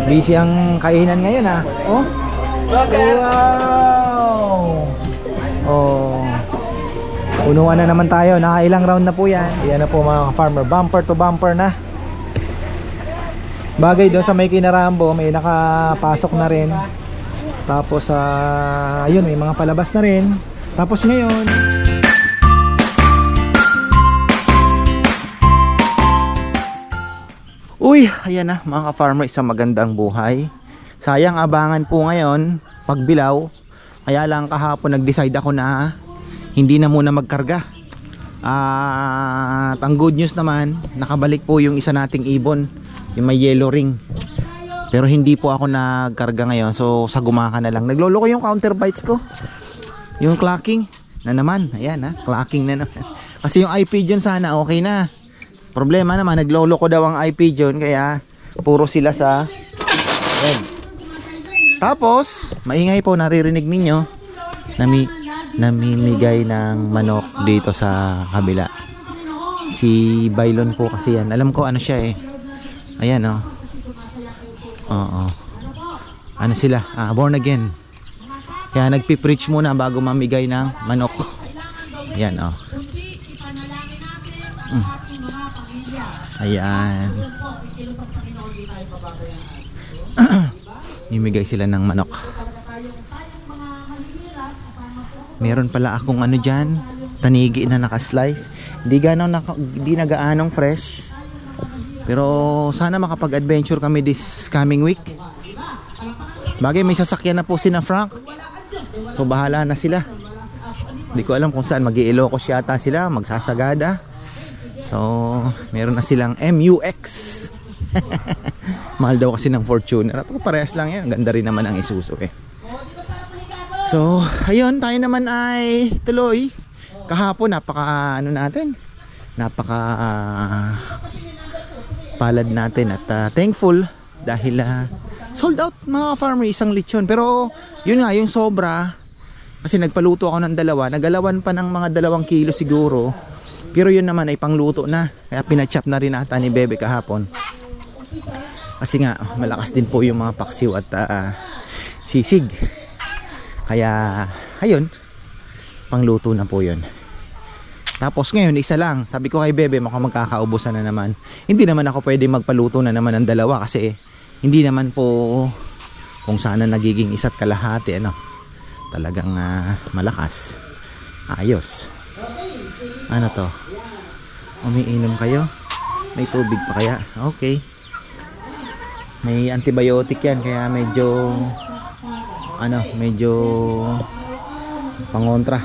Busy ang kainan ngayon ah. Oh. Wow. Oh. Punuan na naman tayo. Nakailang round na po yan. Yan na po mga farmer. Bumper to bumper na. Bagay doon sa may Kinarambo, may nakapasok na rin. Tapos ayun, may mga palabas na rin. Tapos ngayon uy, ayan na mga ka-farmer, isang magandang buhay. Sayang abangan po ngayon pagbilaw. Kaya lang kahapon nag-decide ako na hindi na muna magkarga. At ang good news naman, nakabalik po yung isa nating ibon, yung may yellow ring. Pero hindi po ako nagkarga ngayon, so sa gumaka na lang. Nagloloko yung counter bites ko. Yung clocking na naman, ayan ha, clocking na naman. Kasi yung IP dyan sana okay na. Problema naman, nagloloko daw ang IP dyan, kaya puro sila sa red. Tapos maingay po, naririnig ninyo, namimigay ng manok dito sa kabila. Si Bailon po kasi yan, alam ko ano siya eh. Ayan oh. Oo. Ano sila? Born again. Kaya nagpi-preach muna bago mamigay ng manok. Ayan oh. Ayan. Mimigay sila ng manok. Meron pala akong ano dyan, tanigi na nakaslice. Hindi na gaanong fresh. Pero sana makapag-adventure kami this coming week. Bagay may sasakyan na po sina Frank, so bahala na sila. Hindi ko alam kung saan, mag-i-Ilocos yata sila, magsasagada. So meron na silang MUX. Mahal daw kasi ng Fortuner. Parehas lang yan, ganda rin naman ang Isuzu eh. So ayun, tayo naman ay tuloy. Kahapon napaka palad natin at thankful dahil sold out mga farmer, isang lechon. Pero yun nga, yung sobra, kasi nagpaluto ako ng dalawa, nagalawan pa ng mga 2 kilo siguro. Pero yun naman ay pangluto na, kaya pinachop na rin ata ni Bebe kahapon. Kasi nga malakas din po yung mga paksiw at sisig. Kaya ayun, pangluto na po yun. Tapos ngayon isa lang, sabi ko kay Bebe, mukhang magkakaubusan na naman. Hindi naman ako pwede magpaluto na naman ng 2 kasi hindi naman po kung sana nagiging 1 kalahati ano. Talagang malakas. Ayos. Ano to? Umiinom kayo? May tubig pa kaya? Okay. May antibiotic yan, kaya medyo pangontra.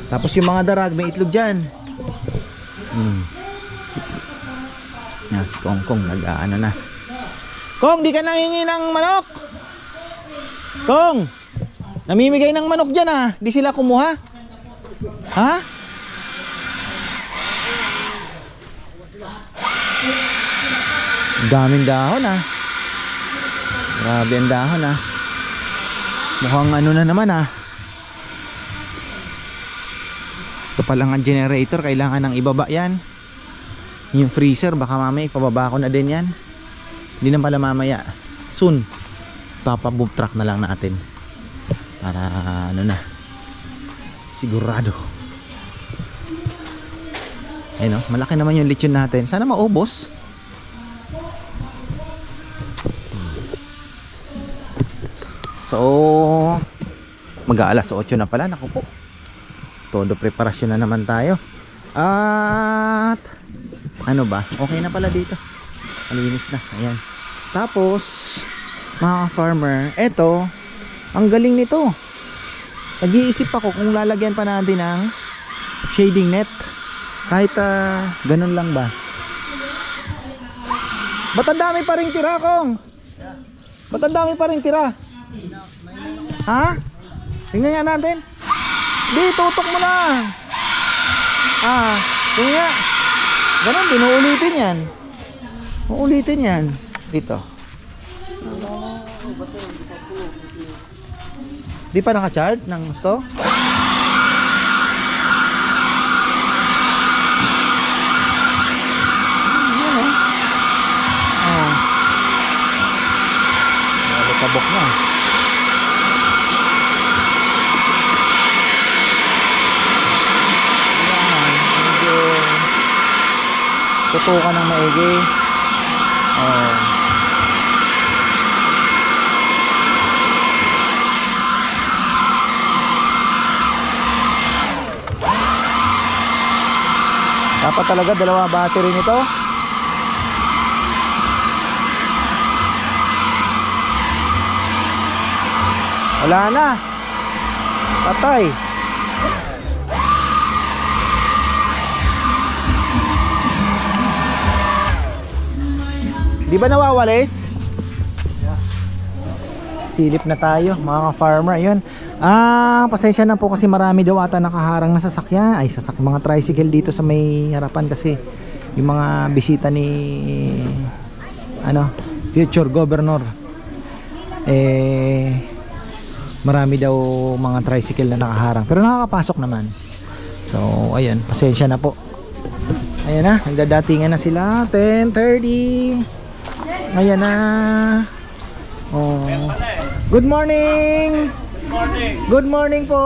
Tapos yung mga darag, may itlog dyan. Si Kongkong nag-ano na. Kong, di ka nangingi ng manok? Kong, namimigay ng manok dyan ah. Di sila kumuha? Ha? Daming dahon ah. Grabe ang dahon ah. Mukhang ano na naman ah. Ito palang ang generator, kailangan ng ibaba yan. Yung freezer, baka mamaya ipababa ko na din yan. Hindi na pala mamaya, soon papaboom truck na lang natin para ano na, sigurado. Ayun, malaki naman yung lechon natin, sana maubos. So mag-aalas 8 na pala, naku po. Todo preparasyon na naman tayo. At ano ba, okay na pala dito, malinis na, ayan. Tapos mga farmer, eto ang galing nito. Nag-iisip ako kung lalagyan pa natin ng shading net, kahit ganun lang ba. Ba't ang dami pa rin tira, Kong? Ba't ang dami pa rin tira? Ha? Tingnan nga natin. Di, tutok mo na. Tingnan nga. Ganun din, uulitin yan. Uulitin yan. Dito. Di pa naka-charge ng gusto? Yan kabok na. Ayan, medyo tutukan ng maigi. Oh. Dapat talaga dalawa battery nito. Wala na. Patay. Di ba nawawalis? Silip na tayo mga farmer. Ayun. Pasensya na po kasi marami daw ata nakaharang na sasakyan. Ay, mga tricycle dito sa may harapan kasi yung mga bisita ni future governor. Marami daw mga tricycle na nakaharang. Pero nakakapasok naman. So, ayan, pasensya na po. Ayan na, nagdadatingan na sila. 10:30. Ayan na. Oh. Good morning. Good morning po.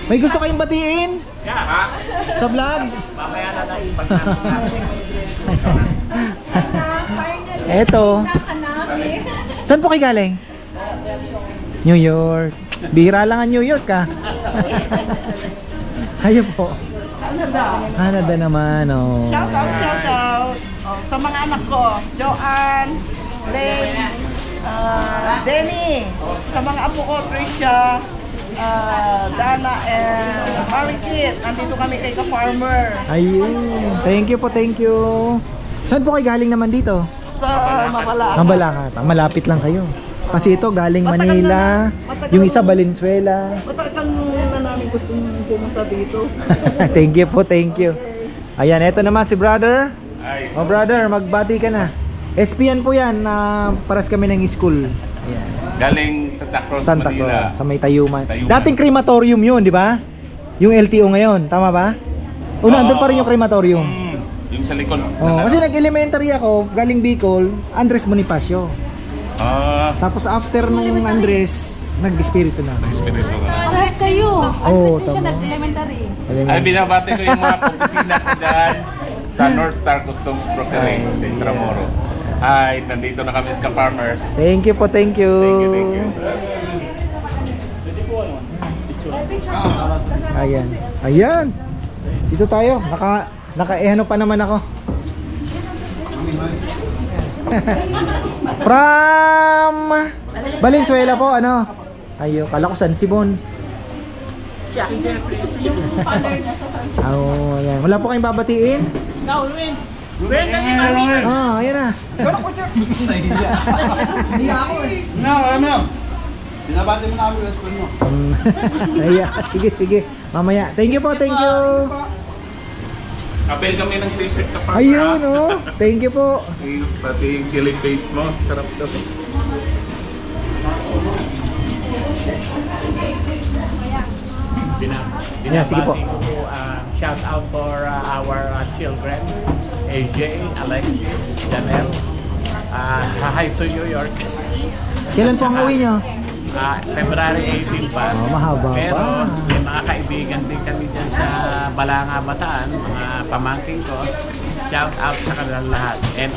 May gusto kayong batiin? Sa vlog? Mamaya na lang eto. Saan po kayo galing? New York. Bihira lang ang New York ah. Kayo po? Canada naman, oh. Shout out. Oh, sa mga anak ko, Joanne, Lane, Denny, sa mga apo ko, Trisha, Dana, and Marikit. Nandito kami kay ka-farmer. Ayun. Thank you po, thank you. Saan po kayo galing naman dito? Sa Mabalacat. Mabalacat. Malapit lang kayo. Kasi ito galing Manila, yung isa Valenzuela. Matagal na namin gusto pumunta dito. Thank you po, thank you. Ayan, ito naman si brother. Oh brother, magbati ka na. SPN po yan, paras kami ng school. Ayan. Galing Santa Cruz, Manila. Sa may Tayuman. Dating crematorium yun, di ba? Yung LTO ngayon, tama ba? O nandun pa rin yung crematorium. Yung sa likod. Kasi nag-elementary ako, galing Bicol, Andres Bonifacio. Tapos after nung Andres, nag-espiritu na. Nag-espiritu na. Parehas kayo. Oo, Andres din siya tama. nag-elementary. Ay, binabati ko yung mga opisina ko dyan sa North Star Customs Brokering sa Intramuros. Hi, nandito na kami sa Farmer. Thank you po, thank you. Thank you. Ayan. Ayan. Dito tayo. Naka-ehano pa naman ako. From Valenzuela po, ano? Ayo, kala ko San Simon. Oh, ayan. Wala po kayong babatiin? Ayan na. No. Binabati mo na kami sa school mo. Ayan, sige. Mamaya. Thank you po, thank you. Kapel kami ng t-shirt ka Farmer. Ayun, oh. Thank you po. Pati yung chili paste mo, sarap daw. Sige po. Shout out for our children, AJ, Alexis, Janelle. Hi to New York. Kailan po ang uwi nyo? February 18 pa. Mahaba pa. Pero may mga kaibigan din kami dyan sa Balanga, Bataan, mga pamangking ko. Shout out sa kanilang lahat. And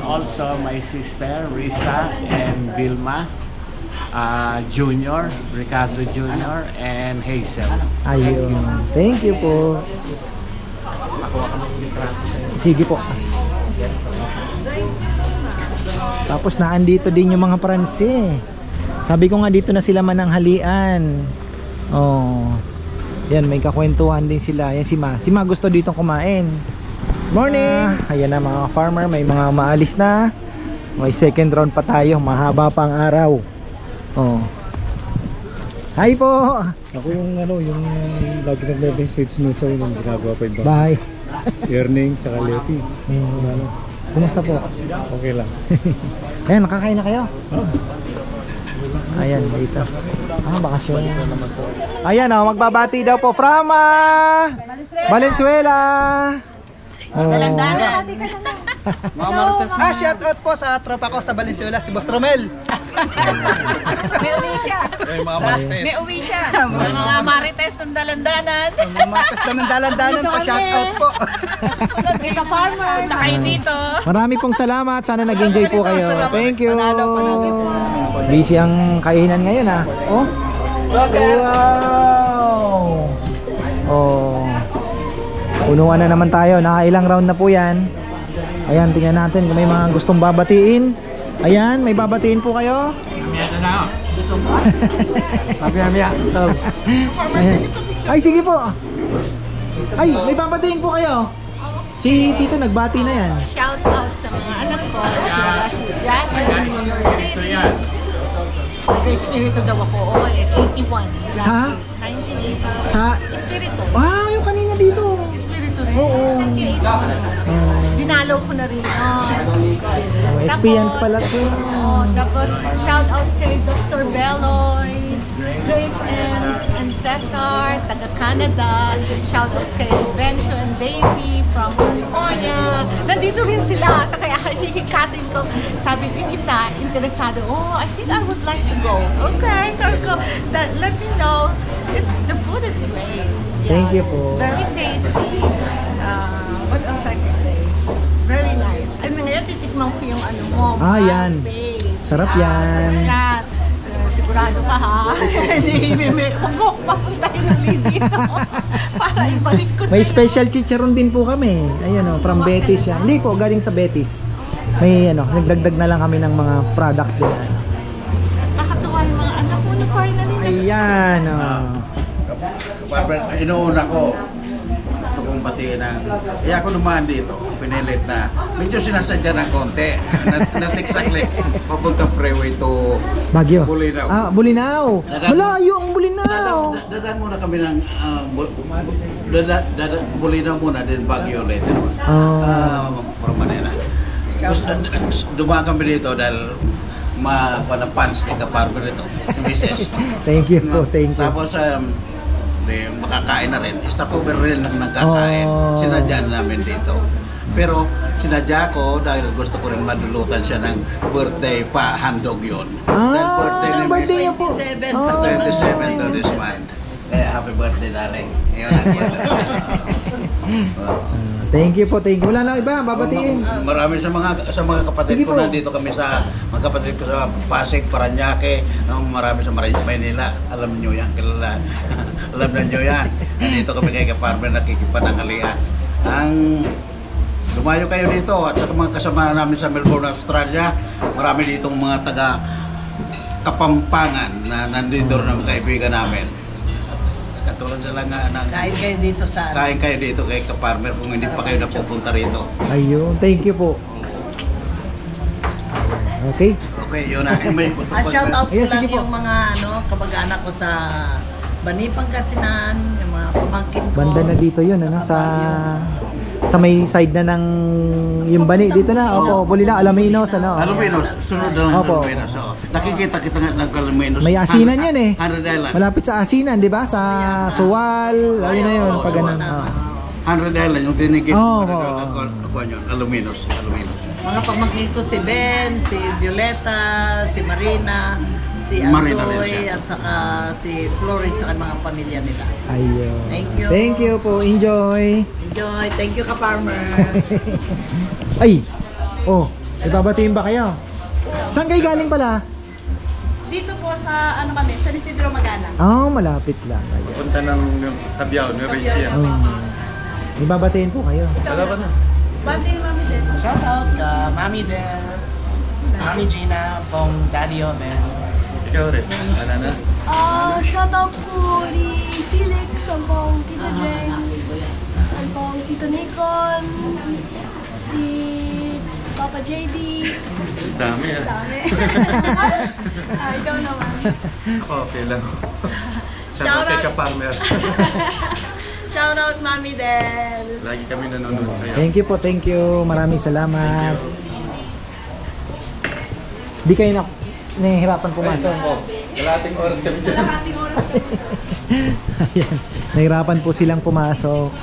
also my sister Risa and Vilma, Junior, Ricardo Junior, and Hazel. Ayun. Thank you po. Sige po. Tapos naandito din yung mga Pranse. Sabi ko nga dito na sila mananghalian. Oh. Yan, may kakwentuhan din sila. Yan si Ma. Si Ma gusto dito kumain. Morning! Ayan na mga farmer, may mga maalis na. May second round pa tayo. Mahaba pa ang araw. Oh. Hi po! Ako yung lagi nag-message no sa yung ginagawa pa yung Bye! Earning tsaka Leti. Kumusta po? Okay lang. Ayan, nakakain na kayo? Ayan, dito. Bakasyon. Ayan, magbabati daw po from Valenzuela. Oh. Mga Marites. Shout out po sa tropa ko sa Valenzuela, si Boss Romel. May uwi siya. May uwi siya. Sa mga Marites ng dalandanan. Mga Marites ng dalandanan pa, shout out po. Sunod kay ka-farmer. Punta kayo dito. Marami pong salamat. Sana nag-enjoy po kayo. Thank you. Panalo. Busy ang kainan ngayon ah. Oh. Wow. Oh. Punuan na naman tayo. Nakailang round na po yan. Ayan, tingnan natin kung may mga gustong babatiin. Ayan, may babatiin po kayo. Ayan. Ay, sige po. Ay, may babatiin po kayo. Si Tito nagbati na yan. Shout out sa mga anak ko, si Jasmine, New York City. Nag-espiritu daw ako, 81. Sa? 1980. Sa? Espiritu. Wow, yung kanina dito. Espiritu rin. Oo. 1981. Dinalaw ko na rin. Experience pala siya. Tapos, shout out kay Dr. Beloy, Grace and Cesar, taga Canada. Shout out kay Bencho and Daisy from California. Nandito rin sila. So kaya hihikatin ko. Sabi ko yung isa, interesado. Oh, I think I would like to go. Okay, so go. Let me know. The food is great. Thank you po. It's very tasty. What else I can say? Very nice. And ngayon titikman ko yung ano mo. Yan. Sarap yan. Sarap yan. Sigurado ka ha? Hindi, huwag mo papuntahin ulit dito para ibalik ko May special chicharon din po kami. Ayun o, from Betis yan. Hindi po, galing sa Betis. May nagdagdag na lang kami ng mga products din. Nakakatuwa yung mga anak mo na finally. Ayan o. Inuuna ko gusto kong batiin ng kaya ako naman dito pinilit na medyo sinasadya ng konti not exactly papuntang freeway to Baguio. Bulinaw. Bulinaw. Malayo ang Bulinaw. Dadaan muna kami ng Bulinaw muna din Baguio later from Manila. Dumaan kami dito dahil pants ni Kaparmer ito Mrs. Thank you po, thank you. Tapos makakain na rin. Stopover rin ng nagkakain. Sinadya na namin dito. Pero sinadya ko dahil gusto ko rin madulutan siya ng birthday pa. Handog yun. Dahil birthday niya po. 27 to this month. Kaya happy birthday darling. Ngayon ang Thank you po, thank you. Wala na iba, babatiin. Marami sa mga kapatid ko nandito kami sa mga kapatid ko sa Pasig, Paranaque, marami sa Maynila. Alam niyo yan, kilala. Alam na niyo yan. Nandito kami kay Kaparmer nakikipanangalian. Lumayo kayo dito at sa mga kasama namin sa Melbourne, Australia. Marami ditong mga taga Kapampangan na nandito rin ang kaibigan namin. Katulad na lang Kain kayo dito sa kain kayo dito kay Kaparmer kung hindi pa kayo napupunta rito. Ayun, thank you po. Okay. Okay, yun na. shout out ko Ayan, lang sige po. yung mga kamag-anak ko sa Bani, Pangasinan, yung mga pamangkin ko. Banda na dito yun, sa may side na ng yung Bani dito na. Opo, Bulinaw, Alaminos, Alaminos, sunod na lang Opo. Alaminos. Nakikita kita ng Alaminos. May asinan yan eh. 100 Island. Malapit sa asinan, di ba? Sa Suwal, ayun na yun, pag ganun. 100 Island, yung tinigil. Oo. Alaminos. Mga pamangkin ko si Ben, si Violeta, si Marina, si Marina rin Antoy, siya. at saka si Florence sa mga pamilya nila. Ayun. Thank you. Thank you po, enjoy. Enjoy. Thank you, Kaparmer. Ay, ibabatiin ba kayo? Saan kayo galing pala? Dito po sa, sa Isidro Magana. Malapit lang kayo. Punta ng Tabiao, Nueva Ecija. Ibabatiin po kayo. Taga ka na. Bati Mami din. Shout out ka Mami Del, Mami Gina, pong Daddy Omen. Ikaw rin. Ano na? Shout out ko ni Felix, ang pong Tita Jen, ang pong Tito Nikon, si Papa JB. Dami ah. Dami. Ikaw naman. Ako okay lang. Shout Shout out kay out. Kaparmer. Shout out Mami Del. Lagi kami nanonood sa'yo. Thank you po, thank you. Maraming salamat. Di kayo nahihirapan pumasok. Kalating oras kami dyan. Ayan, nahirapan po silang pumasok.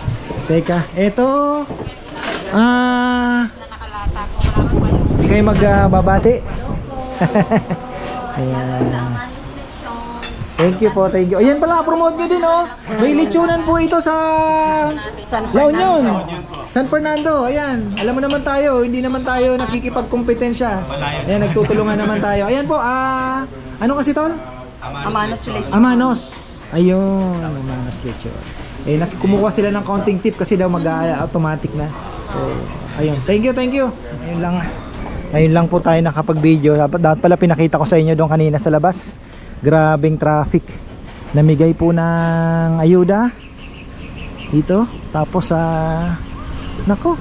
Teka, eto. kayo magbabati. Ayan. Thank you po, thank you. Ayan pala, promote nyo din oh. May lechonan po ito sa La Union, San Fernando. Ayan, alam mo naman tayo, hindi naman tayo nakikipagkompetensya. Ayan, nagtutulungan naman tayo. Ayan po, ano kasi tol? Amanos Lechon. Amanos. Ayun, Amanos Lechon. Eh, kumukuha sila ng counting tip kasi daw mag-automatic na. So, ayun, thank you, thank you. Ngayon lang po tayo nakapag-video. Dapat pala pinakita ko sa inyo doon kanina sa labas. Grabing traffic. Namigay po ng ayuda dito. Tapos nako,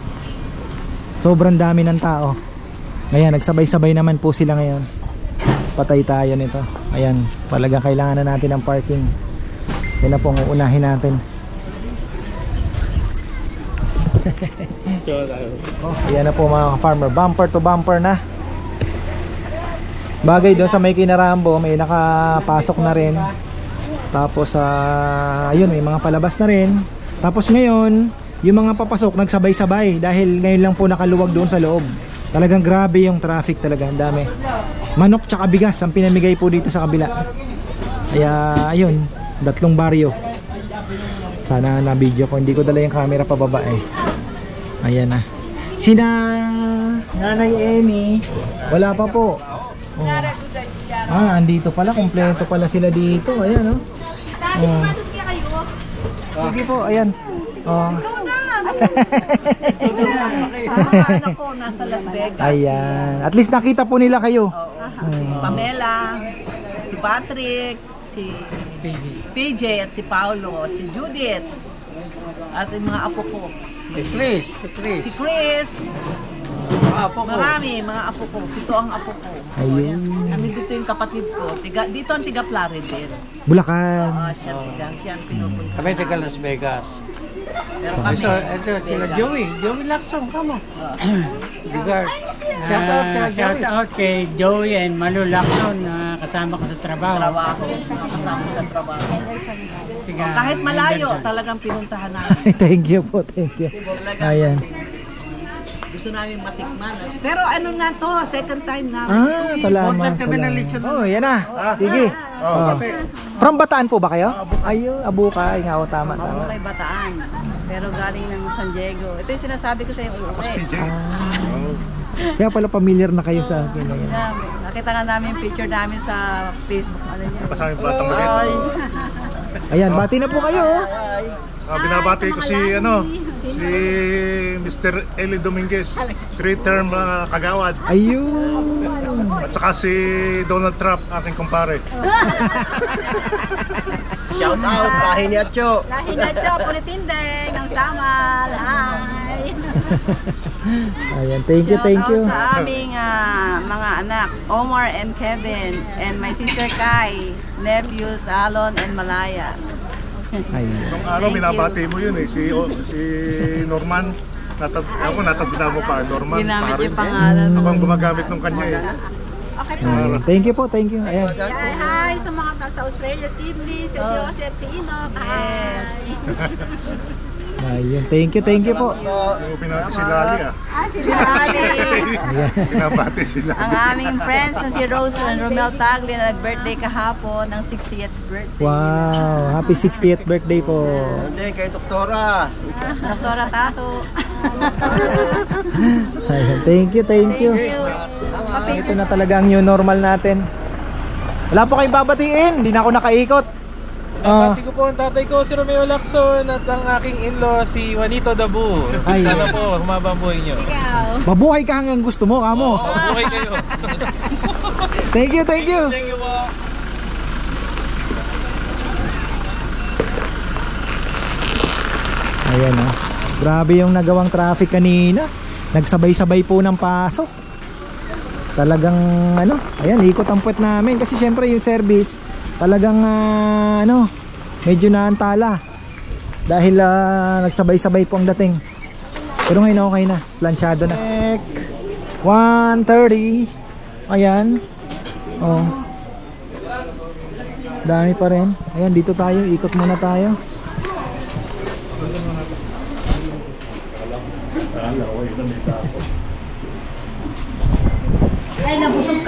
sobrang dami ng tao. Ayan, nagsabay-sabay naman po sila ngayon. Patay tayo nito. Ayan, talagang kailangan na natin ng parking. Yan na po ang uunahin natin. Ayan na po mga farmer, bumper to bumper na. Bagay doon sa may Kinarambo, may nakapasok na rin. Tapos ayun, may mga palabas na rin. Tapos ngayon, yung mga papasok nagsabay-sabay dahil ngayon lang po nakaluwag doon sa loob. Talagang grabe yung traffic talaga, ang dami. Manok tsaka bigas ang pinamigay po dito sa kabila. Kaya ayun, 3 baryo. Sana na video ko, hindi ko dala yung camera pababa eh. Ayan na. Sina Nanay Emmy, wala pa po. Andito pala, kompleto pala sila dito. Ayan Sige po, ayan. Anak ko nasa Las Vegas. Ayan. At least nakita po nila kayo. Si Pamela, si Patrick, si PJ at si Paolo at si Judith at yung mga apo ko. Si Chris. Marami mga apo ko. 7 ang apo ko. Ayun. Dito yung kapatid ko. Dito ang tiga Plaridel. Bulacan. Siya ang pinupunta. Kami taga Las Vegas. Pero kami. Ito sila Joey Lacson, kamo. Bigard. Shout out kay Joey and Malu Lacson na kasama ko sa trabaho. Kasama sa trabaho. Kahit malayo, talagang pinuntahan namin. Thank you po, thank you. Ayan. Gusto namin matikman. Pero ano na to, second time na. Salamat. Yan na. Sige. From Bataan po ba kayo? Ayun, Abukay. Tama. Abukay, Bataan. Pero galing ng San Diego. Ito yung sinasabi ko sa iyo. Kaya pala familiar na kayo sa akin. Nakita nga namin yung picture namin sa Facebook. Kasama yung Batang Balit. Ayan, bati na po kayo. Binabati ko si Mr. Eli Dominguez, 3-term kagawad. Ayun. At saka si Donald Trump, aking kumpare. Shout out, Lahi ni Atcho. Lahi ni Atcho, Pulitindeng, ng Samal. Hi! Ayan, thank you. Shout out sa aming mga anak, Omar and Kevin, and my sister Kai, nephews Alon and Malaya. Nung araw, binabati mo yun si Norman. Natanda mo pa, Norman. Ginamit yung pangalan. Ako ang gumagamit ng kanya eh. Thank you po, thank you. Ayan. Hi sa mga sa Australia, Sydney, si Jose at si Enoch. Yes. Ayun, thank you po. Pinabati si Lali Si Lali. Pinabati sila. Ang aming friends na si Rose and Romel Tagle na nag-birthday kahapon ng 60th birthday. Wow, happy 60th birthday po. Birthday kay Doktora. Doktora Tato. Ayun, thank you. Ito na talaga ang new normal natin. Wala po kayong babatiin, hindi na ako nakaikot. Nabati ko po ang tatay ko, si Romeo Lacson, at ang aking in-law, si Juanito Dabu. Sana po, humaba ang buhay nyo. Mabuhay ka hanggang gusto mo, kamo. Mabuhay kayo. Thank you. Thank you po. Ayan grabe yung nagawang traffic kanina. Nagsabay-sabay po ng pasok. Talagang ayan, ikot ang puwet namin. Kasi syempre yung service talagang medyo naantala dahil nagsabay-sabay po ang dating. Pero ngayon okay na, planchado na. 1:30. Ayan. Dami pa rin. Ayan, dito tayo, ikot muna tayo.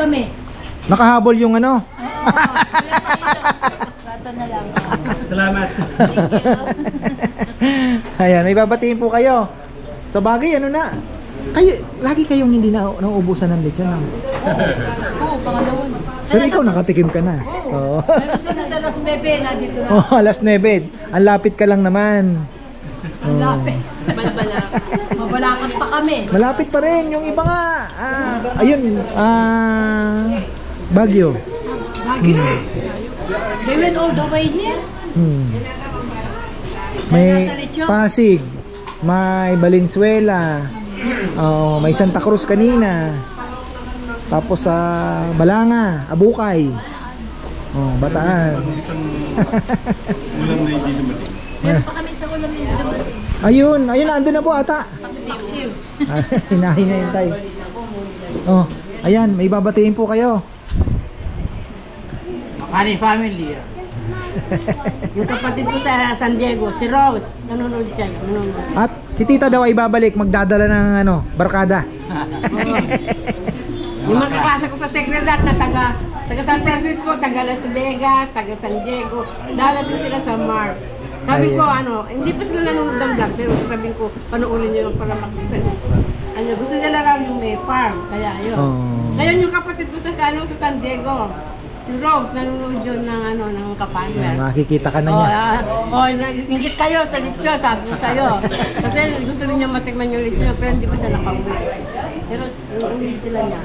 kami. Nakahabol yung ano. Plato na lang. Salamat. Ayan, may babatiin po kayo. Sa bagay, ano na, kayo, lagi kayong hindi nauubusan ng lechon. Oo, pangalawa. Pero ikaw nakatikim ka na. Oo. Susunod na Las Bebe, nandito na. Oh, alas 9. Ang lapit ka lang naman. Ang lapit. Mabalakot pa kami. Malapit pa rin. Yung iba nga, ayun, Baguio. Baguio? They went all the way here? May Pasig, may Valenzuela, may Santa Cruz kanina, tapos sa Balanga, Abukay, Bataan. Ulam na hindi dumating. Meron pa kami sa ulam na hindi dumating. Ayun, andun na po ata. Hinahin na yun tayo. Ayan, may babatiin po kayo. Makani family. Yung kapatid ko sa San Diego, si Rose, nanonood siya. At si tita daw ay babalik, magdadala ng barkada. Yung mga kaklase ko sa Secretariat na taga San Francisco, taga Las Vegas, taga San Diego, dalating sila sa Mars. Sabi ko, hindi pa sila nanonood ng vlog, pero sabihin ko, panuulin nyo yung para makita nyo. Gusto nila lang yung may farm, kaya yun. Ngayon yung kapatid ko sa San Diego, si Rob, nanonood yun ng kapanwer. Makikita ka na niya. Ingit kayo sa lechon, sabi ko sa'yo. Kasi gusto rin niya matikman yung lechon, pero hindi pa siya nakauwi. Pero uwi sila niya.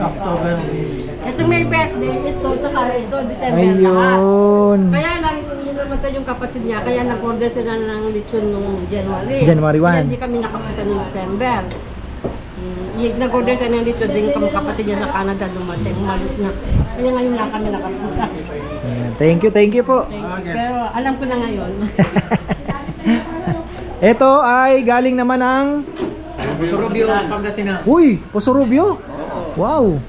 Ito may birthday, ito, saka ito, December lahat. Kaya lang, namatay yung kapatid niya, kaya nag-order sila ng lechon nung January. January 1. Kaya hindi kami nakapunta noong December. Nag-order siya ng lechon, din kami kapatid niya sa Canada dumating, umalis na. Kaya ngayon na kami nakapunta. Thank you po. Pero alam ko na ngayon. Ito ay galing naman ng Posorobio, Pangasinan. Uy, Posorobio? Wow.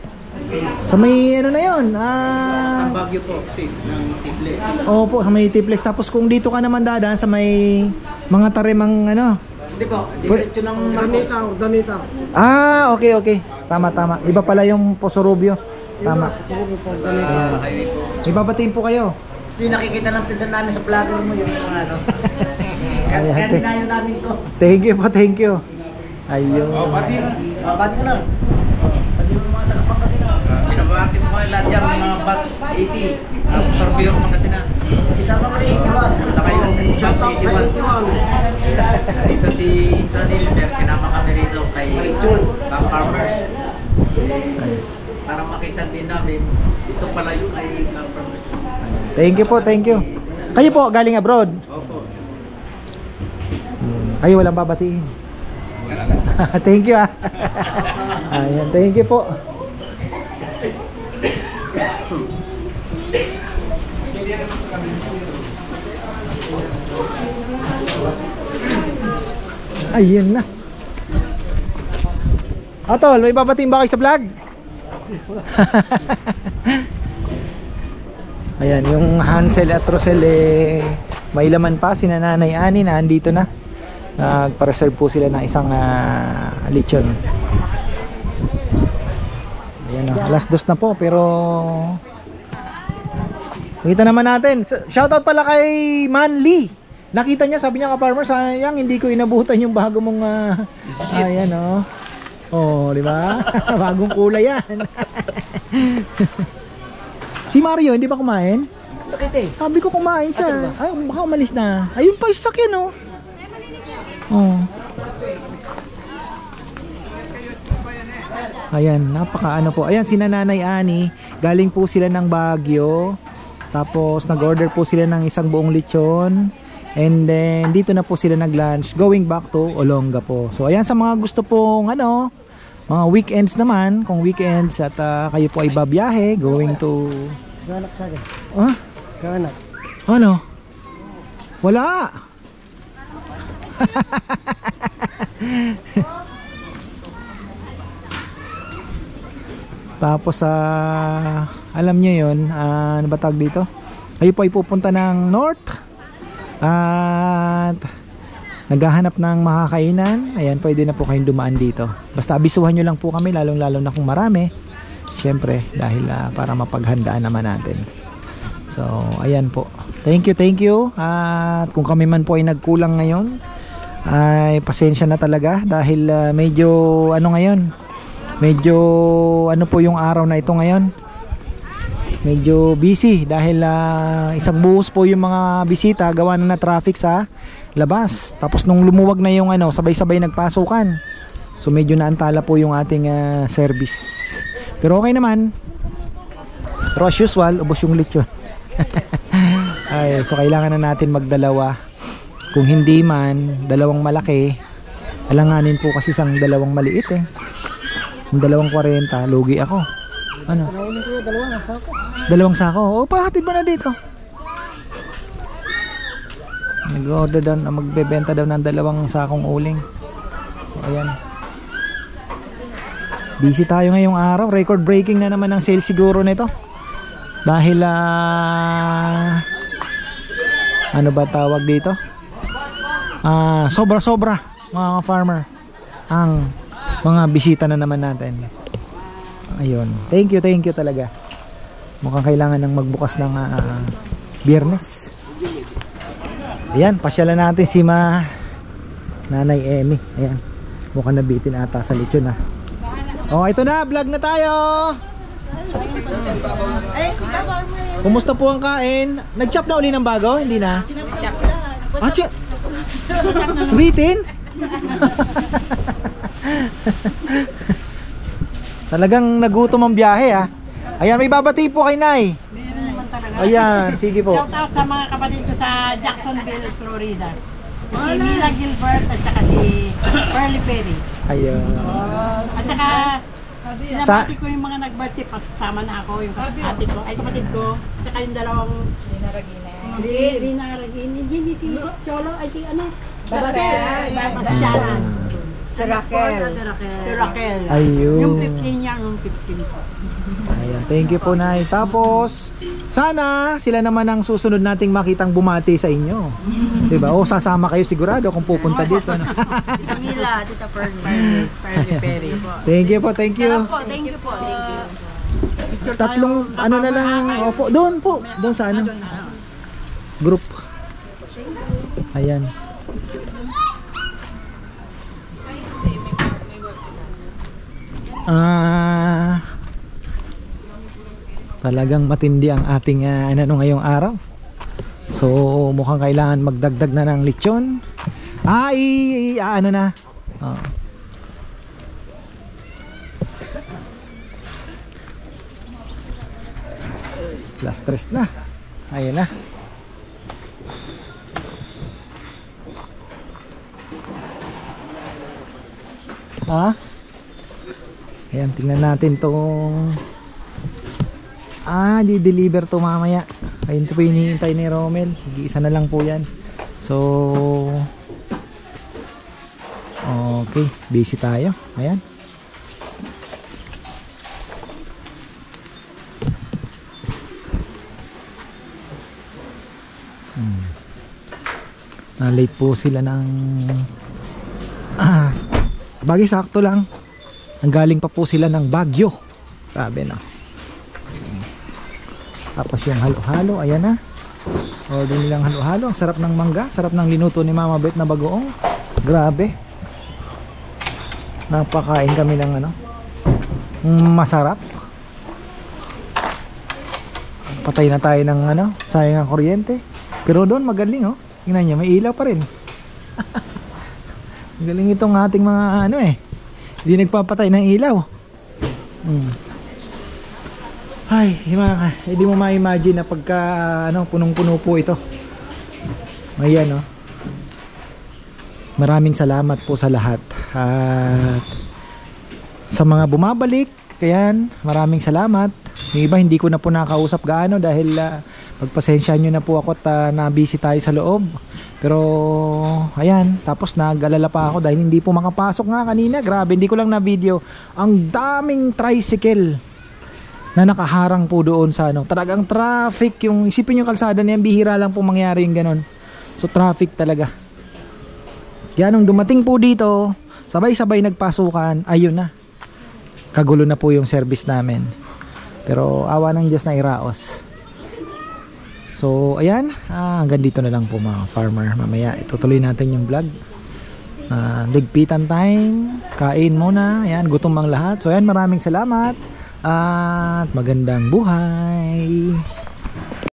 Sa may na yun? Ang Baguio po, ng Tiplex. Opo, sa may Tiplex. Tapos kung dito ka naman dadaan sa may mga tarimang Hindi po, diretso ng Danitaw. Okay. Tama. Iba pala yung Posorobio. Tama. Ibabatiin po kayo. Kasi nakikita ng pinsan namin sa vlogger mo yung mga Kaya dinayo namin to. Thank you. Ayun. Bati ka na. Bati mo mga taga-Pangasinan. Binabati mo lahat yan, mga batch 80. Posorobio Pangasinan. Isama mo rin 81. Saka yung batch 81. Dito si Insan Hilbert, sinama kami rito kay Bank Farmers. Para makita din namin, ito pala yung kay Bank Farmers. Thank you. Kayo po, galing abroad? Opo. Kayo walang babatiin. Thank you Ayan, thank you po. Ayun na. Tol, may babatiin ba kayo sa vlog? Ayan, yung Hansel at Rosel may laman pa. Sina Nanay Ani na andito na. Nagpa-reserve po sila ng isang lechon. Ayan alas 2 na po, pero kita naman natin. Shoutout pala kay Manly. Nakita niya, sabi niya ka-farmer, sayang hindi ko inabutan yung bago mong ayan di ba? Bagong kulay yan. Si Mario, hindi ba kumain? Sabi ko kumain siya. Ay, baka umalis na. Ayun pa, isak yan Ayan, napaka po. Ayan, sina Nanay Ani, galing po sila ng Baguio. Tapos nag-order po sila ng isang buong lechon. And then dito na po sila nag-lunch, going back to Olonga po. So ayan, sa mga gusto pong mga weekends naman, kung weekends at kayo po ay babiyahe, going to Kanak sa akin. Kanak. Ano? Wala. Tapos alam nyo yun, ano ba tawag dito? Kayo po ay pupunta ng north at naghahanap ng makakainan. Ayan, pwede na po kayong dumaan dito. Basta abisuhan nyo lang po kami, lalong lalo na kung marami. syempre dahil para mapaghandaan naman natin. So ayan po, thank you. At kung kami man po ay nagkulang ngayon, ay pasensya na talaga dahil medyo ngayon, medyo po yung araw na ito ngayon, medyo busy dahil isang buhos po yung mga bisita gawa na traffic sa labas. Tapos nung lumuwag na yung sabay-sabay nagpasukan, so medyo naantala po yung ating service. Pero okay naman, pero as usual ubos yung lechon. Ay, so kailangan na natin magdalawa, kung hindi man dalawang malaki. Alanganin po kasi isang dalawang maliit yung 2.40 lugi ako. Ano? Dalawang sako. O, pahatid mo na dito. Nag-order daw, magbebenta daw ng 2 sakong uling. So, ayan. Busy tayo ngayong araw. Record breaking na naman ang sales siguro nito. Dahil ano ba tawag dito? Sobra-sobra mga farmer ang mga bisita na naman natin. Ayun, thank you talaga. Mukhang kailangan ng magbukas ng Biyernes. Ayan, pasyalan natin si Nanay Emmy. Ayan, mukhang nabitin ata sa lechon Oh, ito na, vlog na tayo. Kumusta po ang kain? Nag-chop na uli ng bago? Hindi na? Bitin? Talagang nagutom ang biyahe Ayan, may babati po kay Nay. Ayan, sige po. Shout out sa mga kapatid ko sa Jacksonville, Florida. Si Mila Gilbert at saka si Pearly Perry. Ayun. At saka pinabati ko yung mga nag-birthday, kasama na ako, yung ate ko, ay kapatid ko, at saka yung dalawang Rina Ragini, hindi si Cholo, ay si Bastianan. Si Raquel. Ayun. Yung 15 niya, yung 15 ko. Ayan, thank you po, Nay. Tapos, sana sila naman ang susunod nating makitang bumati sa inyo. Diba? O sasama kayo sigurado kung pupunta dito. Tita Mila, Tita Pearly Perry. Thank you po, thank you. Thank you po. Tatlong ano na lang. Opo, doon po. Doon sa group. Ayan. Talagang matindi ang ating ngayong araw. So mukhang kailangan magdagdag na ng lechon. Ano na. Last stress na. Ayun na. Ayan, tingnan natin tong di-deliver to mamaya. Ayun po yung hinihintay ni Romel. Isa na lang po yan. So okay, busy tayo. Ayan. Na-late po sila ng bagay sakto lang. Ang galing pa po sila ng Baguio. Sabi na. Tapos yung halo-halo, ayan na. Order nilang halo-halo. Sarap ng mangga, sarap ng linuto ni Mama Bet na bagoong. Grabe. Napakain kami ng masarap. Patay na tayo ng sayang ang kuryente. Pero doon magaling tingnan niyo, may ilaw pa rin. Galing itong ating mga hindi nagpapatay ng ilaw. Ay, hindi mo ma-imagine na pagka punong-puno po ito. Ayan Maraming salamat po sa lahat. At sa mga bumabalik, kayan, maraming salamat. Yung iba hindi ko na po nakausap gaano dahil pagpasensyahan nyo na po ako at na-busy tayo sa loob. Pero ayan, tapos nag-alala pa ako dahil hindi po makapasok nga kanina. Grabe, hindi ko lang na video. Ang daming tricycle na nakaharang po doon sa talagang traffic. Yung isipin yung kalsada niyan, bihira lang po mangyari yung ganon. So traffic talaga. Kaya nung dumating po dito, sabay-sabay nagpasukan, ayun na. kagulo na po yung service namin. Pero awa ng Diyos na iraos. So ayan, hanggang dito na lang po mga farmer. Mamaya itutuloy natin yung vlog. Ligpitan time, kain muna. Ayan, gutom ang lahat. So ayan, maraming salamat at magandang buhay.